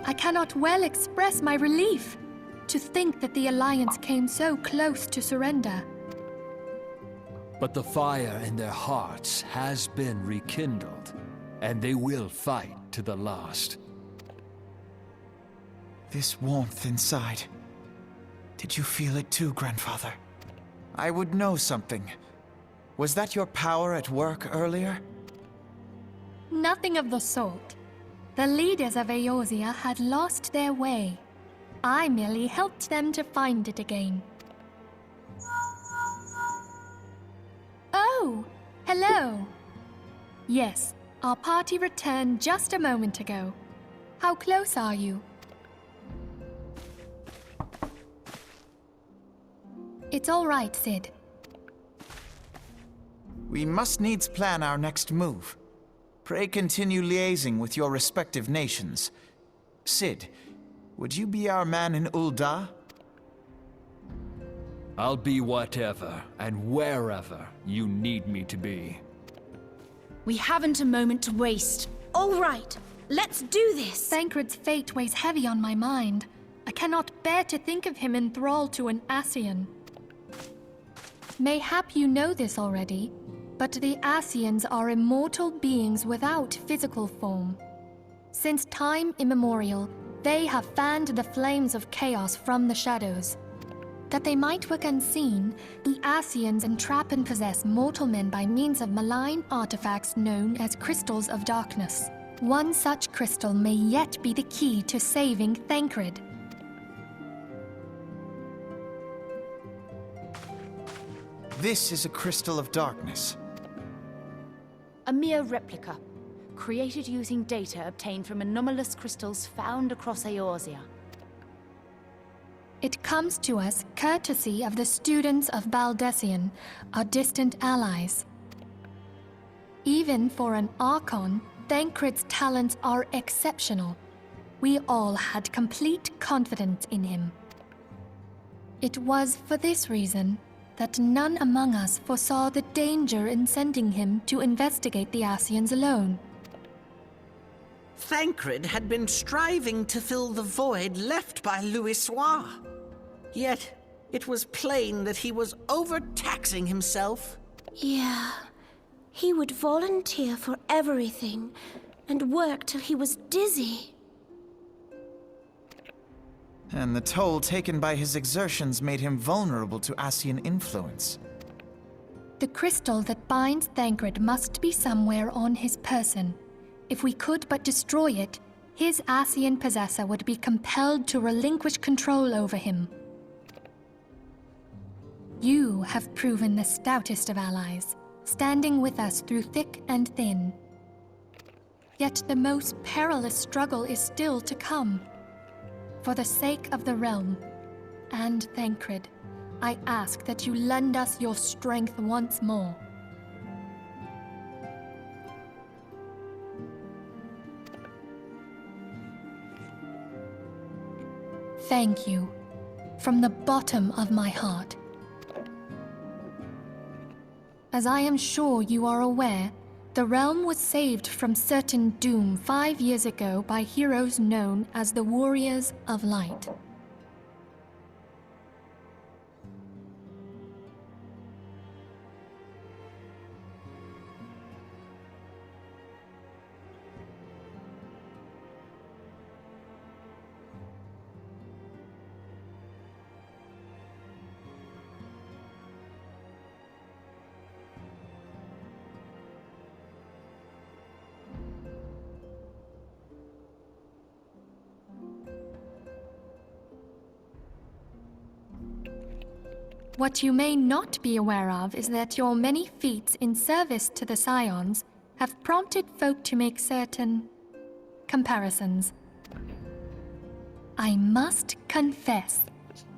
I cannot well express my relief to think that the Alliance came so close to surrender. But the fire in their hearts has been rekindled, and they will fight to the last. This warmth inside. Did you feel it too, Grandfather? I would know something. Was that your power at work earlier? Nothing of the sort. The leaders of Eorzea had lost their way. I merely helped them to find it again. Oh, hello. Yes, our party returned just a moment ago. How close are you? It's all right, Sid. We must needs plan our next move. Pray continue liaising with your respective nations. Sid, would you be our man in Ul'dah? I'll be whatever and wherever you need me to be. We haven't a moment to waste. All right, let's do this! Thancred's fate weighs heavy on my mind. I cannot bear to think of him in thrall to an Ascian. Mayhap you know this already, but the Ascians are immortal beings without physical form. Since time immemorial, they have fanned the flames of chaos from the shadows. That they might work unseen, the Ascians entrap and possess mortal men by means of malign artifacts known as crystals of darkness. One such crystal may yet be the key to saving Thancred. This is a crystal of darkness. A mere replica, created using data obtained from anomalous crystals found across Eorzea. It comes to us courtesy of the students of Baldessian, our distant allies. Even for an Archon, Thancred's talents are exceptional. We all had complete confidence in him. It was for this reason that none among us foresaw the danger in sending him to investigate the Ascians alone. Thancred had been striving to fill the void left by Louisoix. Yet, it was plain that he was overtaxing himself. Yeah, he would volunteer for everything and work till he was dizzy. And the toll taken by his exertions made him vulnerable to Ascian influence. The crystal that binds Thancred must be somewhere on his person. If we could but destroy it, his Ascian possessor would be compelled to relinquish control over him. You have proven the stoutest of allies, standing with us through thick and thin. Yet the most perilous struggle is still to come. For the sake of the realm, and Thancred, I ask that you lend us your strength once more. Thank you, from the bottom of my heart. As I am sure you are aware, the realm was saved from certain doom 5 years ago by heroes known as the Warriors of Light. What you may not be aware of is that your many feats in service to the Scions have prompted folk to make certain comparisons. I must confess,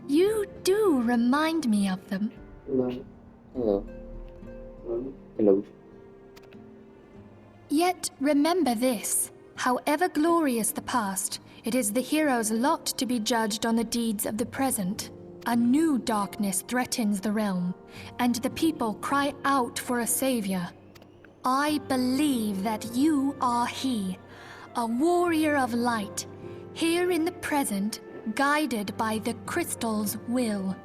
you do remind me of them. Hello. Hello. Yet remember this, however glorious the past, it is the hero's lot to be judged on the deeds of the present. A new darkness threatens the realm, and the people cry out for a savior. I believe that you are he, a warrior of light, here in the present, guided by the crystal's will.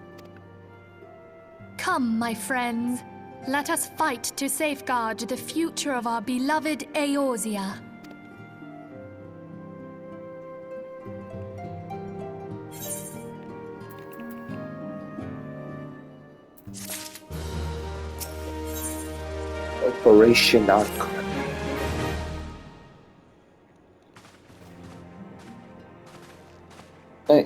Come, my friends, let us fight to safeguard the future of our beloved Eorzea. Operation Arc.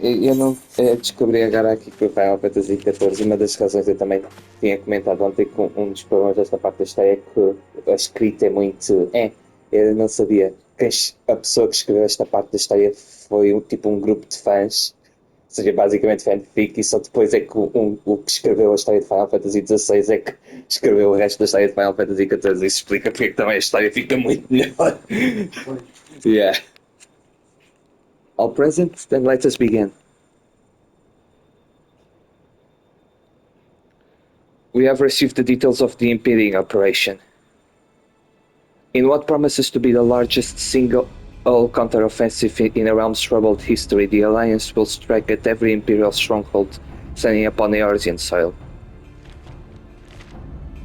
Eu não descobri agora aqui que o Final Fantasy XIV, uma das razões eu também tinha comentado ontem com um dos problemas desta parte da história é que a escrita é muito. Eu não sabia. A pessoa que escreveu esta parte da história foi um grupo de fãs, ou seja, basicamente fanfic, e só depois é que o que escreveu a história de Final Fantasy XVI é que escreveu o resto da história de Final Fantasy XIV. Isso explica porque é que também a história fica muito melhor. Yeah. All present, then let us begin. We have received the details of the impeding operation. In what promises to be the largest single counter-offensive in a realm's troubled history, the Alliance will strike at every Imperial stronghold standing upon Eorzean soil.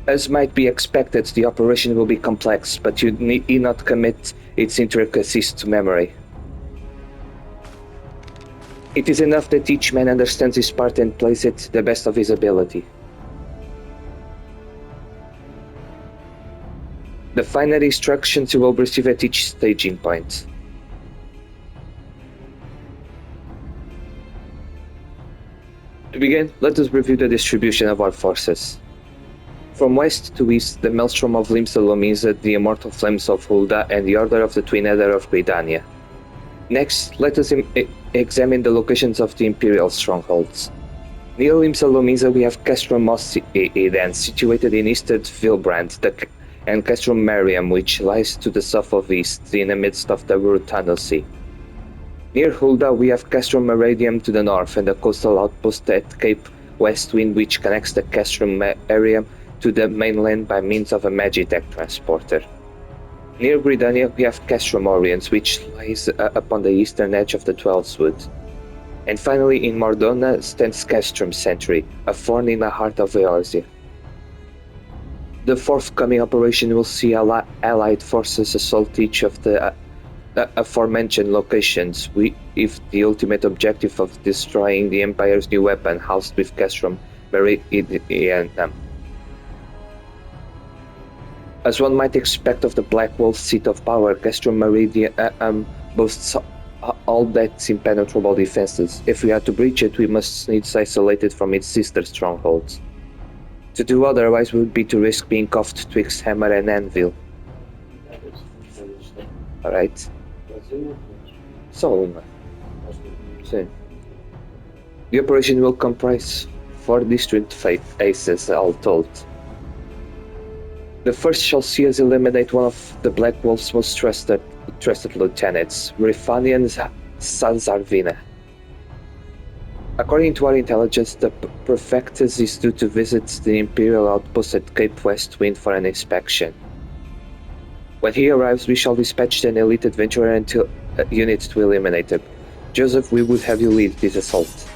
As might be expected, the operation will be complex, but you need not commit its intricacies to memory. It is enough that each man understands his part and plays it the best of his ability. The final instructions you will receive at each staging point. To begin, let us review the distribution of our forces. From west to east, the Maelstrom of Limsa Lominsa, the Immortal Flames of Hulda, and the Order of the Twin Nether of Gridania. Next, let us examine the locations of the Imperial strongholds. Near Limsa Lominsa we have Castrum Mos Eden, situated in eastern Vilbrand, and Castrum Mariam, which lies to the south of east, in the midst of the Rutano Sea. Near Hulda we have Castrum Meridium to the north, and a coastal outpost at Cape Westwind, which connects the Castrum Mariam to the mainland by means of a Magitech transporter. Near Gridania we have Castrum Oriens, which lies upon the eastern edge of the Twelves Wood. And finally in Mordona stands Castrum Sentry, a thorn in the heart of Eorzea. The forthcoming operation will see allied forces assault each of the aforementioned locations, with the ultimate objective of destroying the Empire's new weapon housed with Castrum Meridium. As one might expect of the Black Wolf's seat of power, Castrum Meridium boasts all that's impenetrable defenses. If we are to breach it, we must needs isolate it from its sister strongholds. To do otherwise would be to risk being cuffed twixt hammer and anvil. Alright. Só uma. Sim. The operation will comprise 4 distinct phases, all told. The first shall see us eliminate one of the Black Wolf's most trusted lieutenants, Rifanian Sanzarvina. According to our intelligence, the Prefectus is due to visit the Imperial outpost at Cape Westwind for an inspection. When he arrives, we shall dispatch an elite adventurer unit to eliminate him. Joseph, we would have you lead this assault.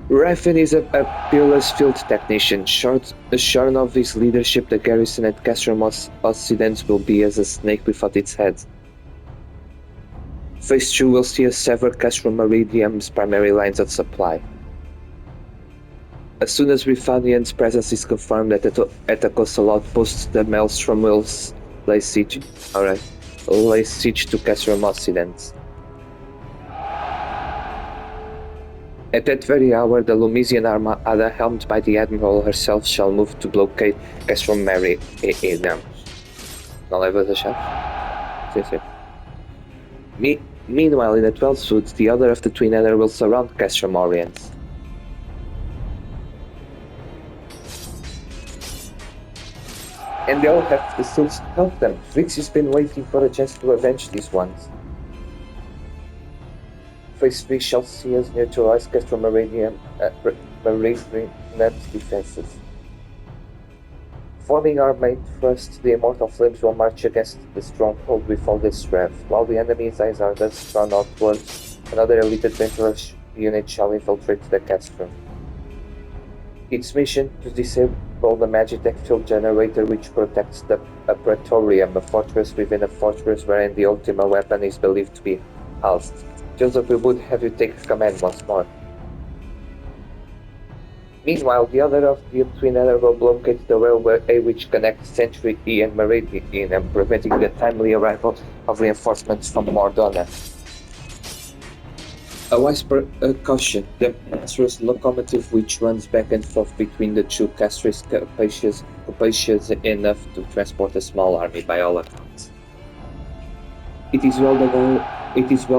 Raffen is a peerless field technician. Shorn of his leadership, the garrison at Castrum Occident will be as a snake without its head. Phase 2 will see us sever Castrum Meridium's primary lines of supply. As soon as Rifanian's presence is confirmed at the coastal outpost, the Maelstrom will lay siege to Castrum Occident. At that very hour, the Lumisian Armada, helmed by the Admiral herself, shall move to blockade Castrum Meridium. Não levas a chave? Sim, sim. Meanwhile, in the 12th Wood, the Order of the Twin Nether will surround Castrum Oriens. And they'll have the souls to help them. Vixie's been waiting for a chance to avenge these ones. Phase 3 shall see us neutralize Castrum Meridium's defenses. Forming our main thrust, the Immortal Flames will march against the stronghold with all their strength. While the enemy's eyes are thus drawn outwards, another elite adventurers unit shall infiltrate the castrum. Its mission to disable the Magitech field generator which protects the Praetorium, a fortress within a fortress wherein the Ultima weapon is believed to be housed. Joseph, we would have you take command once more. Meanwhile, the other of the twin nether will blockade the railway which connects Century E and Meridian, preventing the timely arrival of reinforcements from Mordona. A wise precaution, the monstrous locomotive which runs back and forth between the two castries capacious enough to transport a small army by all accounts. It is well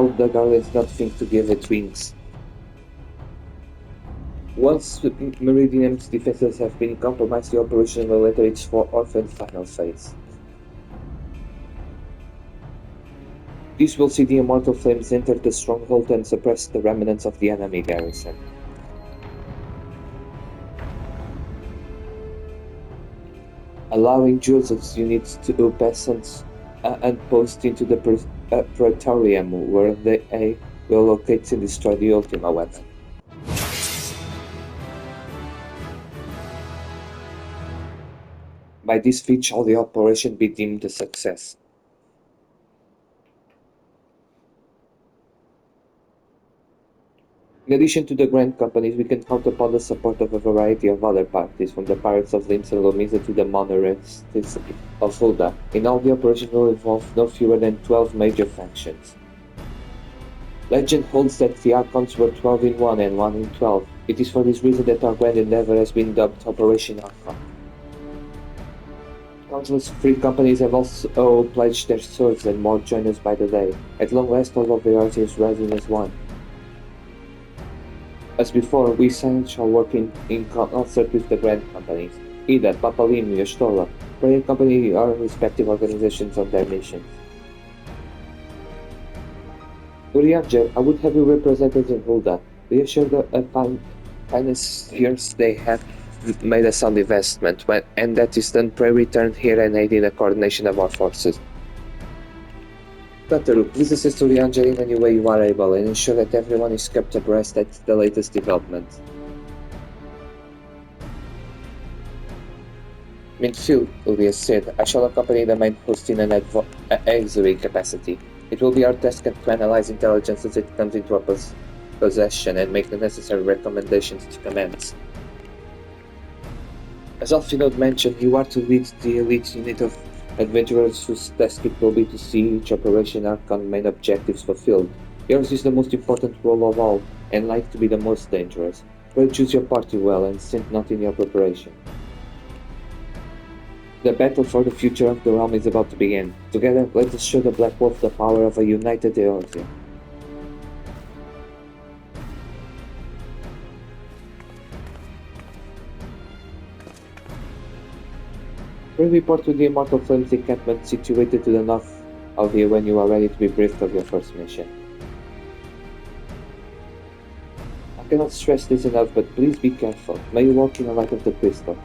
the Guardians not think to give it wings. Once Meridian's defenses have been compromised, the operation will enter its fourth and final phase. This will see the Immortal Flames enter the stronghold and suppress the remnants of the enemy garrison. Allowing Joseph's units to pass and post into the Praetorium, where they will locate and destroy the Ultima weapon. By this feat shall the operation be deemed a success. In addition to the Grand Companies, we can count upon the support of a variety of other parties, from the Pirates of Lims and Lomisa to the Monarchists of Hulda. In all, the operation will involve no fewer than 12 major factions. Legend holds that the Archons were 12 in 1 and 1 in 12. It is for this reason that our grand endeavor has been dubbed Operation Archon. Countless free companies have also pledged their swords and more join us by the day. At long last, all of the arts is rising as one. As before, we shall work in concert with the Grand Companies, Ida, Papalim, Yostola, pray accompany our respective organizations on their missions. Urianger, I would have you represented in Hulda. We assure the financiers they have made a sound investment, and that is done pray return here and aid in the coordination of our forces. Kataru, please assist Urianger in any way you are able and ensure that everyone is kept abreast at the latest developments. Midfield, Urias said, I shall accompany the main host in an advisory capacity. It will be our task to analyze intelligence as it comes into our possession and make the necessary recommendations to commands. As Alfinod mentioned, you are to lead the elite unit of adventurers whose task it will be to see each Operation Archon main objectives fulfilled. Yours is the most important role of all, and like to be the most dangerous. Pray choose your party well and sink not in your preparation. The battle for the future of the realm is about to begin. Together, let us show the Black Wolf the power of a united Eorzea. Bring report to the Immortal Flames encampment situated to the north of here when you are ready to be briefed of your first mission. I cannot stress this enough, but please be careful. May you walk in the light of the crystal.